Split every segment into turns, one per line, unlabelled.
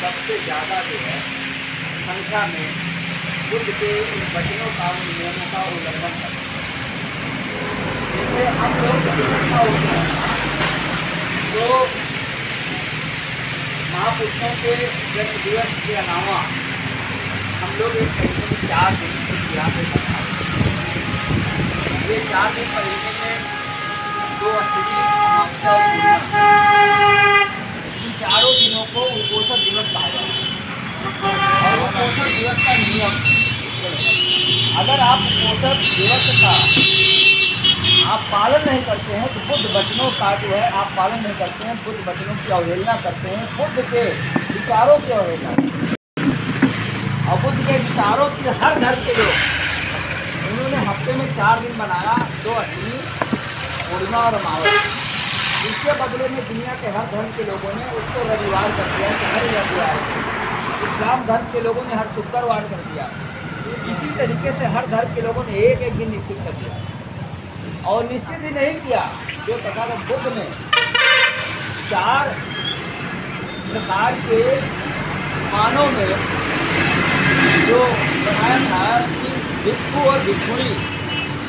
सबसे ज़्यादा जो है संख्या में बुद्ध के उन वचनों का, उन नियमों का उल्लंघन करते हैं। जैसे हम लोग इकट्ठा होते हैं तो महापुरुषों के जन्म दिवस के अलावा हम लोग एक महीने में 4 दिन बिहार में मनाते हैं। ये 4 दिन महीने में 2 अष्टमी, अमावस्या और पूर्णिमा, इन चारों दिनों को उपोषण दिवस कहा जाता है। और उपोषण दिवस का नियम, अगर आप उपोषण दिवस का आप पालन नहीं करते हैं तो बुद्ध वचनों का जो है आप पालन नहीं करते हैं, बुद्ध वचनों की अवहेलना करते हैं, बुद्ध के विचारों की अवहेलना करते हैं। और बुद्ध के विचारों की हर धर्म के लोग, उन्होंने हफ्ते में 4 दिन बनाया, 2 अष्टमी, पूर्णिमा और अमावस्या। इसके बदले में दुनिया के हर धर्म के लोगों ने उसको रविवार कर दिया, हर रविवार। इस्लाम धर्म के लोगों ने हर शुक्रवार कर दिया। इसी तरीके से हर धर्म के लोगों ने एक एक दिन निश्चित कर दिया। और निश्चित ही नहीं किया, जो तथागत बुद्ध ने 4 प्रकार के मानों में जो बनाया था कि भिक्षु और भिक्षुणी,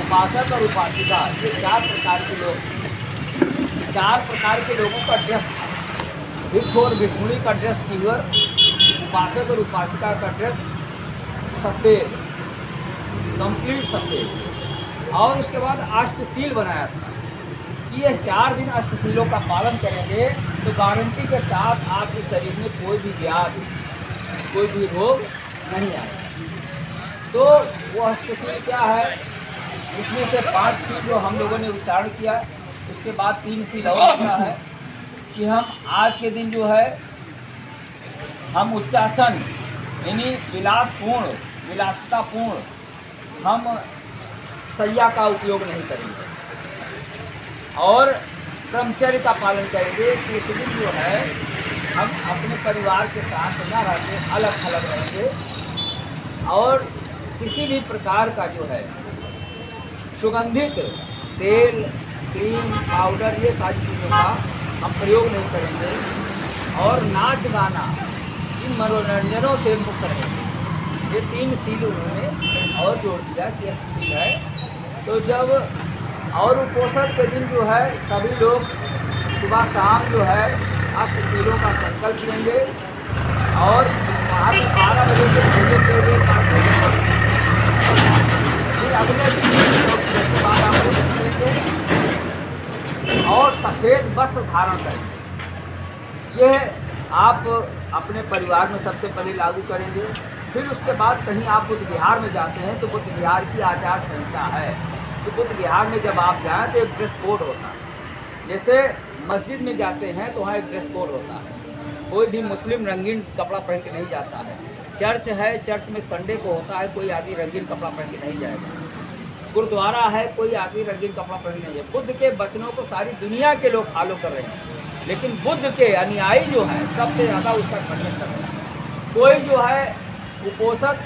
उपासक और उपासिका, ये 4 प्रकार के लोग, 4 प्रकार के लोगों का ड्रेस था। भिक्षु और भिक्षुणी का ड्रेस सिल्वर, उपासक और उपासिका का ड्रेस सफ़ेद, कंप्लीट सफ़ेद। और उसके बाद अष्टशील बनाया था कि ये 4 दिन अष्टशीलों का पालन करेंगे तो गारंटी के साथ आपके शरीर में कोई भी व्याधि, कोई भी रोग नहीं आएगा। तो वो अष्टशील क्या है, इसमें से 5 शील जो हम लोगों ने उच्चारण किया, उसके बाद 3 शील और आता है कि हम आज के दिन जो है हम उच्चासन यानी विलासपूर्ण, विलासितापूर्ण हम सैया का उपयोग नहीं करेंगे और ब्रह्मचर्य का पालन करेंगे। तो इस दिन जो है हम अपने परिवार के साथ न रहते, अलग अलग रहेंगे और किसी भी प्रकार का जो है सुगंधित तेल, क्रीम, पाउडर, ये सारी चीज़ों का हम प्रयोग नहीं करेंगे और नाच गाना, इन मनोरंजनों से मुक्त रहेंगे। ये 3 शील उन्होंने और जोड़ दिया कि यह शील है। तो जब और उपोषण के दिन जो है सभी लोग सुबह शाम जो है अष्टशीलों का संकल्प लेंगे और वहाँ से 12 बजे से भोजन देंगे, फिर अगले दिन बाद आप देंगे और सफ़ेद वस्त्र धारण करेंगे। यह आप अपने परिवार में सबसे पहले लागू करेंगे। फिर उसके बाद कहीं आप बुद्ध विहार में जाते हैं तो बुद्ध विहार की आचार संहिता है। तो बुद्ध विहार में जब आप जाएँ तो एक ड्रेस कोड होता है। जैसे मस्जिद में जाते हैं तो वहाँ एक ड्रेस कोड होता है। कोई भी मुस्लिम रंगीन कपड़ा पहन के नहीं जाता है। चर्च है, चर्च में संडे को होता है, कोई आदमी रंगीन कपड़ा पहन के नहीं जाएगा। गुरुद्वारा है, कोई आदमी रंगीन कपड़ा पहन के नहीं जाए। बुद्ध के वचनों को सारी दुनिया के लोग फॉलो कर रहे हैं, लेकिन बुद्ध के अनुयायी जो है सबसे ज़्यादा उसका खंडन कर रहे हैं। कोई जो है उपोषक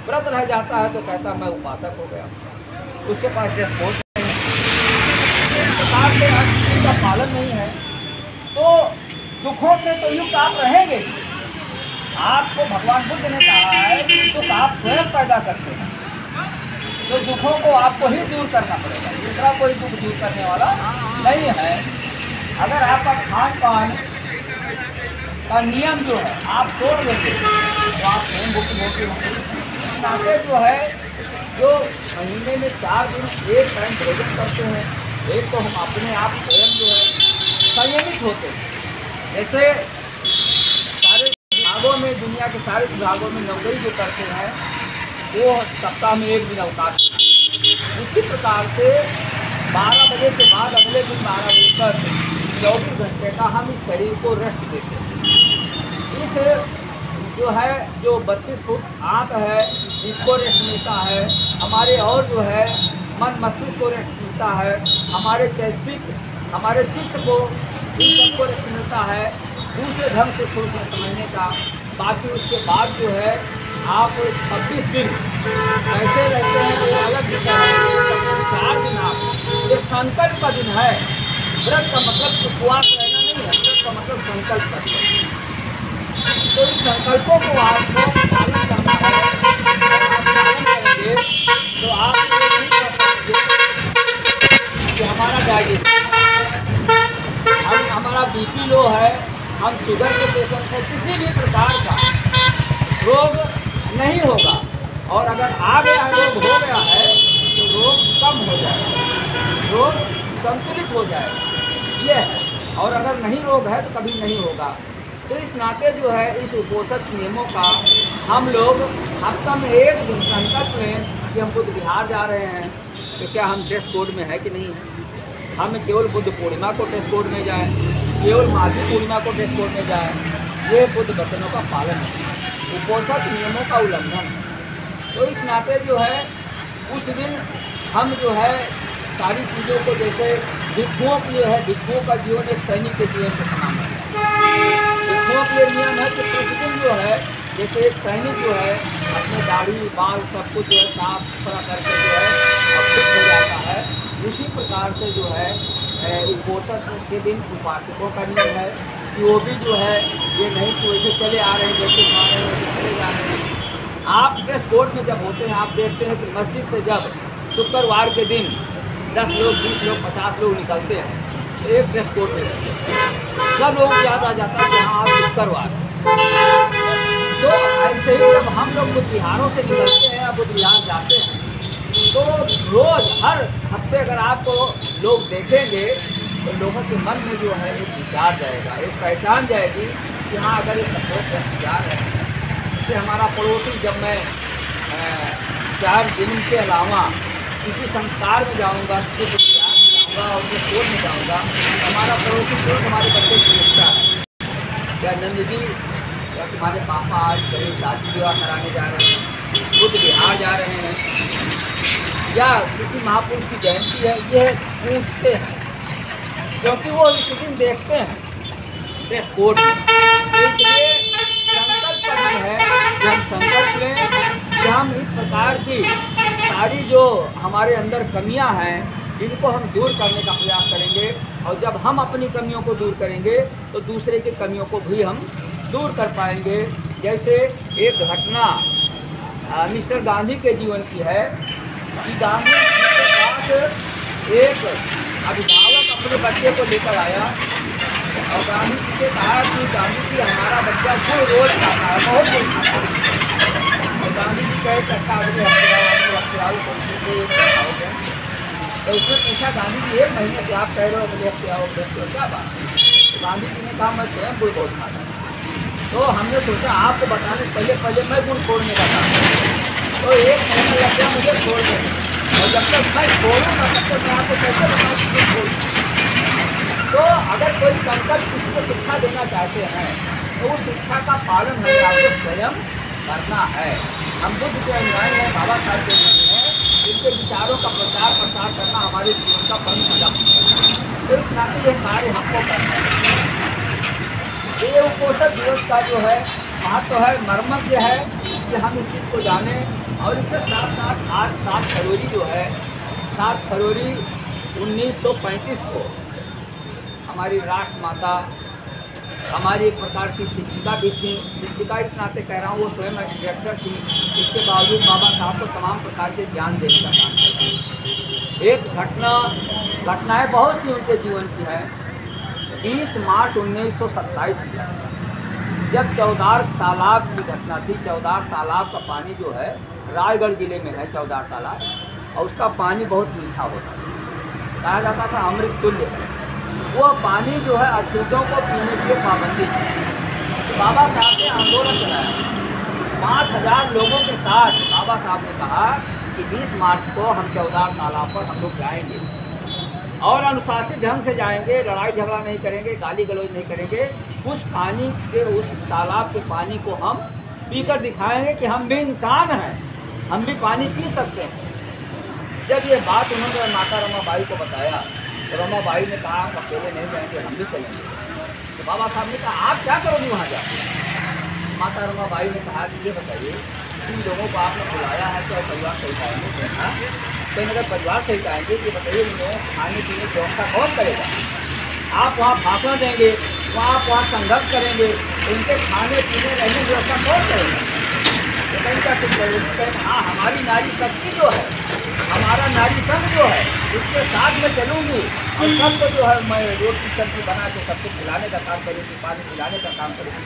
व्रत रह जाता है तो कहता मैं उपासक हो गया, उसके पास ड्रेस कोड नहीं है, इस प्रकार से हर चीज़ का पालन नहीं है तो दुखों से तो युक्त आप रहेंगे। आपको भगवान बुद्ध ने कहा है कि दुख आप स्वयं पैदा करते हैं, तो दुखों को आपको ही दूर करना पड़ेगा, दूसरा कोई दुख दूर करने वाला नहीं है। अगर आपका खान पान का नियम जो है आप तोड़ देंगे तो आप स्वयं भुक्तभोगी होंगे। नाते जो है जो महीने में 4 दिन एक टाइम भोजन करते हैं, एक तो हम अपने आप स्वयं जो है संयमित होते हैं। जैसे सारे विभागों में, दुनिया के सारे विभागों में नौकरी जो करते हैं वो सप्ताह में 1 दिन अवकाश, उसी प्रकार से 12 बजे के बाद अगले दिन 12 बजे तक 24 घंटे का हम इस शरीर को रेस्ट देते हैं। इस जो है जो 32 फुट आँख है इसको रेस्ट मिलता है, हमारे और जो है मन मस्तिष्क को रेस्ट मिलता है, हमारे चैतसिक, हमारे चित्त को, इन सबको रेस्ट मिलता है दूसरे ढंग से सोचने समझने का। बाकी उसके बाद जो है आप 26 दिन कैसे रहते हैं वो अलग विषय है। 4 दिन आप, ये संकल्प का दिन है। व्रत का मतलब उपवास रहना नहीं है, व्रत का मतलब संकल्प करते हैं। तो संकल्पों को आपको पालन करना है और आप पालन करेंगे तो आप ये नहीं कर पाएंगे कि हमारा डायबिटीज, हमारा बीपी लो है, हम शुगर के पेशेंट हैं, किसी भी प्रकार का रोग नहीं होगा। और अगर आ गया है, रोग हो गया है, तो रोग कम हो जाएगा, रोग संतुलित हो जाएगा, ये है। और अगर नहीं रोग है तो कभी नहीं होगा। तो इस नाते जो है इस उपोषण नियमों का हम लोग हफ्ता में एक दिन संकल्प लें कि हम बुध विहार जा रहे हैं, तो क्या हम ड्रेस कोड में है कि नहीं है। हम केवल बुद्ध पूर्णिमा को ड्रेस कोड में जाएं, केवल माघी पूर्णिमा को ड्रेस कोड में जाएं, ये बुद्ध वचनों का पालन है, उपोषण नियमों का उल्लंघन है। तो इस नाते जो है उस दिन हम जो है सारी चीज़ों को, जैसे भिक्षुओं के लिए है, भिक्षुओं का जीवन एक सैनिक के जीवन के समान है। भिक्षुओं के लिए नियम है कि प्रतिदिन जो है जैसे एक सैनिक जो है अपने दाढ़ी बाल सब कुछ जो है साफ सुथरा करके जो है फिट हो जाता है, उसी प्रकार से जो है उपोषण के दिन उपासकों का नियम है कि वो भी जो है ये नहीं कि वैसे चले आ रहे हैं, जैसे आ रहे हैं वैसे चले जा रहे हैं। आप ड्रेस कोड में जब होते हैं, आप देखते हैं कि मस्जिद से जब शुक्रवार के दिन 10 लोग 20 लोग 50 लोग निकलते हैं, एक ड्रेस कोड में सब लोग याद आ जाता है कि हाँ आज शुक्रवार। तो ऐसे ही जब हम लोग बुद्ध विहारों से निकलते हैं या बुद्ध विहार जाते हैं, तो रोज़ हर हफ्ते अगर आपको लोग देखेंगे तो लोगों के मन में जो है एक विचार जाएगा, एक पहचान जाएगी कि हाँ अगर ये सपोर्ट का विचार है। इससे हमारा पड़ोसी, जब मैं 4 दिन के अलावा किसी संस्कार में जाऊँगा, किसी बुद्ध विहार में जाऊँगा और उनके कोड में जाऊँगा, हमारा पड़ोसी तो हमारे बच्चे की इच्छा है, या नंद जी या तुम्हारे पापा आज कहीं शादी विवाह कराने जा रहे हैं, बुद्ध विहार जा रहे हैं, या किसी महापुरुष की जयंती है, ये पूछते हैं क्योंकि वो इस दिन देखते हैं ड्रेस कोड में। इसलिए संकल्प करना है कि हम संकल्प लें कि हम इस प्रकार की सारी जो हमारे अंदर कमियां हैं इनको हम दूर करने का प्रयास करेंगे, और जब हम अपनी कमियों को दूर करेंगे तो दूसरे की कमियों को भी हम दूर कर पाएंगे। जैसे एक घटना मिस्टर गांधी के जीवन की है कि गांधी जी के पास एक अभिभावक अपने बच्चे को लेकर आया और गांधी जी से कहा कि गांधी जी हमारा बच्चा क्यों रोज खाता है, बहुत रोज खाता है। और गांधी जी कहे कि अच्छा अगले हफ्ते आओ तो उसने पूछा गांधी जी 1 महीने से आप कह रहे हो अगले हफ्ते आओ, तो क्या बात है। तो गांधी जी ने कहा मैं स्वयं गुड़ बहुत खाता हूँ। तो हमने सोचा आपको बताने से पहले मैं गुड़ छोड़ने का था, तो 1 महीना लग गया मुझे छोड़ने में, और जब तक मैं छोड़ूंगा तब तक मैं आपको कैसे बताऊँ कि छोड़। तो अगर कोई संकल्प किसी को शिक्षा देना चाहते हैं तो उस शिक्षा का पालन हमें आपको स्वयं करना है। हम बुद्ध के अनुयायी हैं, बाबा साहब के अनुयायी हैं, इनके विचारों का प्रचार प्रसार करना हमारे जीवन का प्रमुख कदम है। तो इस नाते यह कार्य हमको करना है। ये उपोषण दिवस का जो है महत्व है, मर्मज्ञ है कि हम इस चीज़ को जानें। और इसके साथ साथ आज 7 फरवरी जो है, 7 फरवरी 1935 को हमारी राष्ट्र माता, हमारी एक प्रकार की शिक्षिका भी थी। शिक्षिका इस नाते कह रहा हूँ, वो स्वयं डायरेक्टर थी, इसके बावजूद बाबा साहब को तमाम प्रकार के ज्ञान देने का काम किया। एक घटनाएँ बहुत सी उनके जीवन की है। 20 मार्च 1927 की जब चौदार तालाब की घटना थी। चौदार तालाब का पानी जो है रायगढ़ जिले में है चौदार तालाब, और उसका पानी बहुत मीठा होता है, कहा जाता था अमृत तुल्य है। वो पानी जो है अछूतों को पीने के लिए पाबंदी थी। तो बाबा साहब ने आंदोलन चलाया, 5000 लोगों के साथ बाबा साहब ने कहा कि 20 मार्च को हम चौदार तालाब पर हम लोग जाएंगे और अनुशासित ढंग से जाएंगे, लड़ाई झगड़ा नहीं करेंगे, गाली गलौज नहीं करेंगे। उस पानी के, उस तालाब के पानी को हम पीकर दिखाएंगे कि हम भी इंसान हैं, हम भी पानी पी सकते हैं। जब ये बात उन्होंने माता रमाबाई को बताया तो रमाबाई ने कहा हम अकेले नहीं जाएंगे, हम भी चलेंगे। तो बाबा साहब ने कहा आप क्या करोगे वहाँ जाकर। माता रमाबाई ने कहा कि ये बताइए, इन लोगों को आपने बुलाया है क्या परिवार सहित आएंगे? तो अगर परिवार सहित आएंगे कि बताइए इन लोगों खाने पीने की व्यवस्था कौन करेगा? आप वहाँ भाषण देंगे, आप वहाँ संघर्ष करेंगे, उनके खाने पीने रहने की व्यवस्था कौन करेगा? तो कहीं क्या तुम करोगे? हाँ, हमारी नारी शक्ति जो है, हमारा नारी संघ जो है, उसके साथ में चलूँगी और सबको जो है मैं रोटी सब्जी बना के सबको खिलाने का काम करूँगी, पानी पिलाने का काम करूँगी।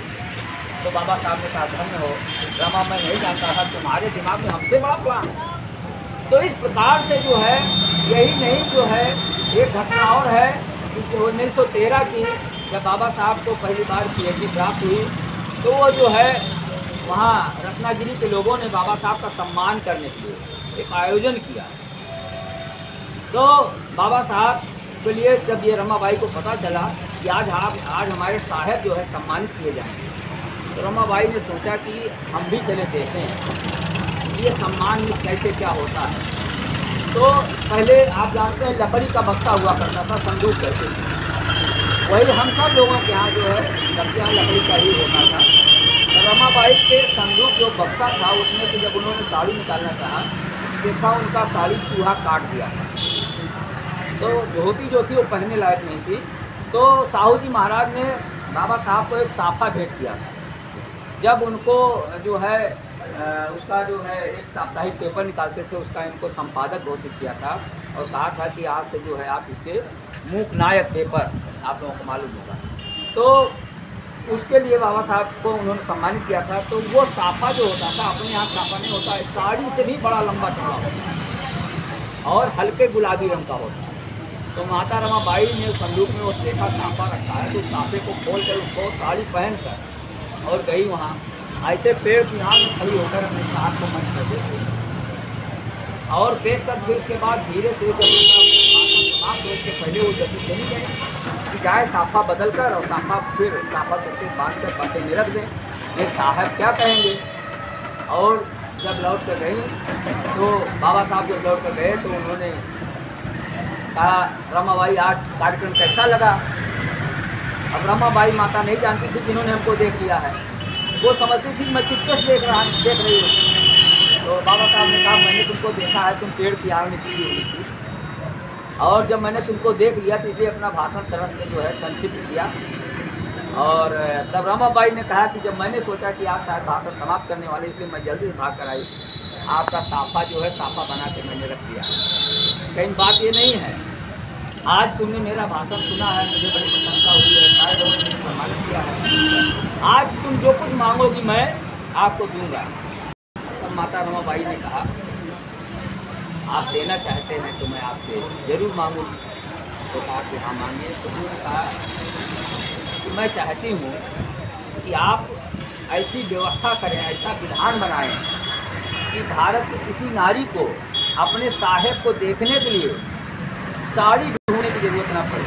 तो बाबा साहब ने कहा धन्य हो रमा, मैं नहीं जानता था तुम्हारे दिमाग में हमसे बड़ा प्लान है। तो इस प्रकार से जो है, यही नहीं जो है, एक घटना और है कि 1913 की जब बाबा साहब को पहली बार PhD प्राप्त हुई, तो वो जो है वहाँ रत्नागिरी के लोगों ने बाबा साहब का सम्मान करने के लिए एक आयोजन किया। तो बाबा साहब के लिए जब ये रमाबाई को पता चला कि आज हमारे साहब जो है सम्मानित किए जाएंगे, तो रमाबाई ने सोचा कि हम भी चले देखें ये सम्मान में कैसे क्या होता है। तो पहले आप जानते हैं लकड़ी का बक्सा हुआ करता था, संदूक कहते थे, वही हम सब लोगों के यहाँ जो है सबके यहाँ लकड़ी का ही होता था। तो रमाबाई के संदूक जो बक्सा था उसमें से जब उन्होंने साड़ी निकालना चाहा, देखा उनका साड़ी चूहा काट दिया था। तो धोती जो थी वो पहनने लायक नहीं थी। तो साहू जी महाराज ने बाबा साहब को एक साफा भेंट किया था। जब उनको जो है उसका जो है एक साप्ताहिक पेपर निकालते थे, उसका इनको संपादक घोषित किया था और कहा था कि आज से जो है आप इसके मूक नायक पेपर आप लोगों को मालूम होगा। तो उसके लिए बाबा साहब को उन्होंने सम्मानित किया था। तो वो साफा जो होता था, अपने यहाँ साफा नहीं होता है, साड़ी से भी बड़ा लंबा चौड़ा होता है और हल्के गुलाबी रंग का होता है। तो माता रमाबाई ने संदूक में वो देखा साफा रखा है, तो साफे को खोल कर उसको साड़ी पहन कर और गई वहाँ, ऐसे पेड़ की यहाँ में खड़ी होकर अपने हाथ को मंच कर देती और देख कर फिर उसके बाद धीरे से जब समाप्त हो उसके पहले वो जल्दी चली गई कि जाए साफा बदल कर और साफा फिर साफा करके बांध कर पासे में रख दें, ये साहब क्या कहेंगे। और जब लौट कर गई तो बाबा साहब जब लौट कर गए तो उन्होंने कहा रमाबाई आज कार्यक्रम कैसा लगा। अब रमाबाई माता नहीं जानती थी जिन्होंने हमको देख लिया है, वो समझती थी मैं चुपके से देख रही हूँ। तो बाबा साहब ने कहा मैंने तुमको देखा है, तुम पेड़ की आड़ में चुकी हुई थी और जब मैंने तुमको देख लिया तो इसलिए अपना भाषण तुरंत में जो है संक्षिप्त किया। और तब रमाबाई ने कहा कि जब मैंने सोचा कि आप शायद भाषण समाप्त करने वाले, इसलिए मैं जल्दी से भाग कर आई, आपका साफा जो है साफा बना के मैंने रख दिया। कहीं बात ये नहीं है, आज तुमने मेरा भाषण सुना है, मुझे बड़ी प्रशंसा हुई है, सारे लोगों ने मुझे सम्मानित किया है, आज तुम जो कुछ मांगोगी मैं आपको दूंगा। तब माता रमाबाई ने कहा आप देना चाहते हैं तो मैं आपसे जरूर मांगूंगी। तो कहा कि हाँ मांगिए। तो उन्होंने कहा कि मैं चाहती हूँ कि आप ऐसी व्यवस्था करें, ऐसा विधान बनाएं कि भारत की किसी नारी को अपने साहेब को देखने के लिए साड़ी ढूंढने की जरूरत ना पड़े,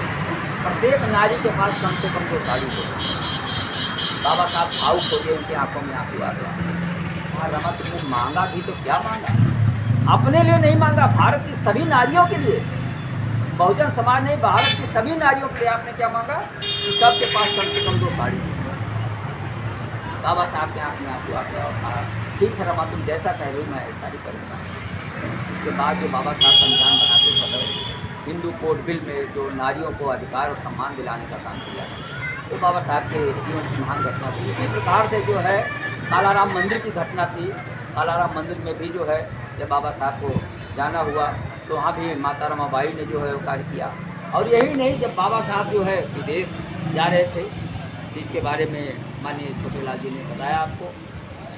प्रत्येक नारी के पास कम से कम 2 साड़ी हो। बाबा साहब भावुक हो गए, उनकी आंखों में आंसू आ गया। हाँ रमा, तुमने मांगा भी तो क्या मांगा, अपने लिए नहीं मांगा, भारत की सभी नारियों के लिए, बहुजन समाज नहीं, भारत की सभी नारियों के लिए आपने क्या मांगा कि सबके पास कम से कम 2 साड़ी। बाबा साहब के आंख में आंसू आ गया और कहा ठीक है रमा, तुम जैसा कह रही हो मैं ऐसा ही करूँगा। उसके बाद जो बाबा साहब संविधान बनाते समय हिंदू कोड बिल में जो नारियों को अधिकार और सम्मान दिलाने का काम किया, तो बाबा साहब के जीवन की महान घटना थी। इसी प्रकार से जो है कालाराम मंदिर की घटना थी। कालाराम मंदिर में भी जो है जब बाबा साहब को जाना हुआ तो वहाँ भी माता रमाबाई ने जो है वो कार्य किया। और यही नहीं, जब बाबा साहब जो है विदेश जा रहे थे, जिसके बारे में माननीय छोटेलाल जी ने बताया आपको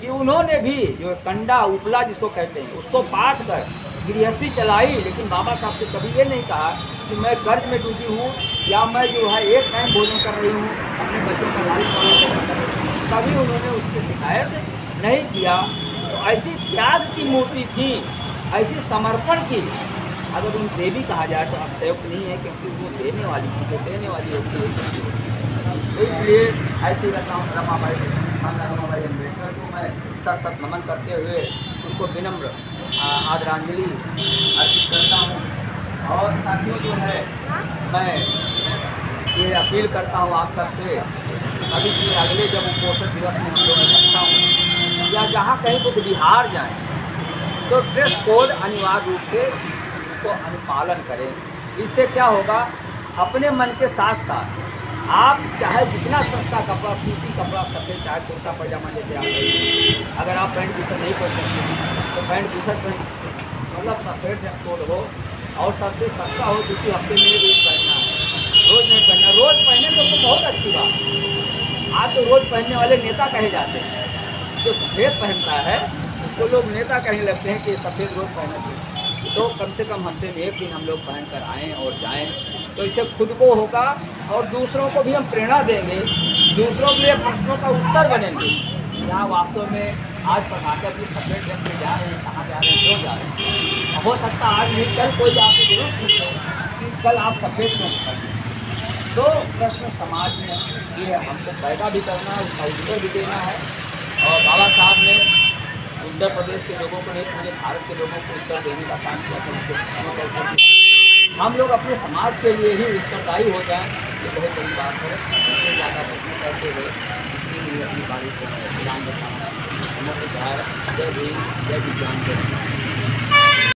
कि उन्होंने भी जो कंडा उपला जिसको कहते हैं उसको पाट कर गृहस्थी चलाई, लेकिन बाबा साहब से कभी ये नहीं कहा कि मैं कर्ज में डूबी हूँ या मैं जो है एक टाइम भोजन कर रही हूँ, अपने बच्चों का लालित पालन कर रही हूँ, कभी उन्होंने उसकी शिकायत नहीं किया। तो ऐसी त्याग की मूर्ति थी, ऐसी समर्पण की, अगर उन देवी कहा जाए तो अतिशयोक्ति नहीं है, क्योंकि वो देने वाली थी, जो देने वाली होती है। तो इसलिए ऐसी रमाबाई अम्बेडकर को मैं सत नमन करते हुए उनको विनम्र आदरांजलि अर्पित करता हूँ। और साथियों जो है मैं ये अपील करता हूँ आप सबसे, अभी से अगले जब पोषण दिवस में हम लोग इकट्ठा हों या जहाँ कहीं बुद्ध विहार जाएँ तो ड्रेस कोड अनिवार्य रूप से इसको अनुपालन करें। इससे क्या होगा, अपने मन के साथ साथ आप चाहे जितना सस्ता कपड़ा, सूती कपड़ा, सफ़ेद, चाहे कुर्ता पजामा जैसे आप पहनिए, अगर आप पैंट टी शर्ट नहीं पहन सकते हैं तो पैंट टी शर्ट पहन सकते हैं, मतलब सफ़ेद ड्रेस कोड हो और सस्ते सस्ता हो, क्योंकि हफ्ते में रोज़ पहनना है, रोज़ नहीं पहनना। रोज़ पहने तो बहुत अच्छी बात। आप तो रोज़ पहनने वाले नेता कहे जाते हैं। जो सफ़ेद पहनता है उसको लोग नेता कहने लगते हैं कि सफ़ेद रोज़ पहनना चाहिए। तो कम से कम हफ्ते में एक दिन हम लोग पहन कर आएँ और जाएँ, तो इससे खुद को होगा और दूसरों को भी हम प्रेरणा देंगे, दूसरों के लिए प्रश्नों का उत्तर बनेंगे। क्या वास्तव में आज पटाखे अपनी सफ़ेद ड्रेस में जा रहे हैं, कहाँ जा रहे हैं, क्यों जा रहे हैं? हो सकता है आज नहीं कल कोई आपसे जरूर पूछे कि कल आप सफ़ेद क्यों पहने। तो प्रश्न समाज में ये हमको पैदा भी करना है, उसका उत्तर भी देना है। और बाबा साहब ने उत्तर प्रदेश के लोगों को नहीं, पूरे भारत के लोगों को उत्तर देने का काम किया। हम लोग अपने समाज के लिए ही उत्तरदायी हो जाएं, ये बहुत बड़ी बात है। इससे ज़्यादा प्रश्न करते हुए इसलिए अपनी बारी को विराम देता हूँ। जय भीम, जय विज्ञान।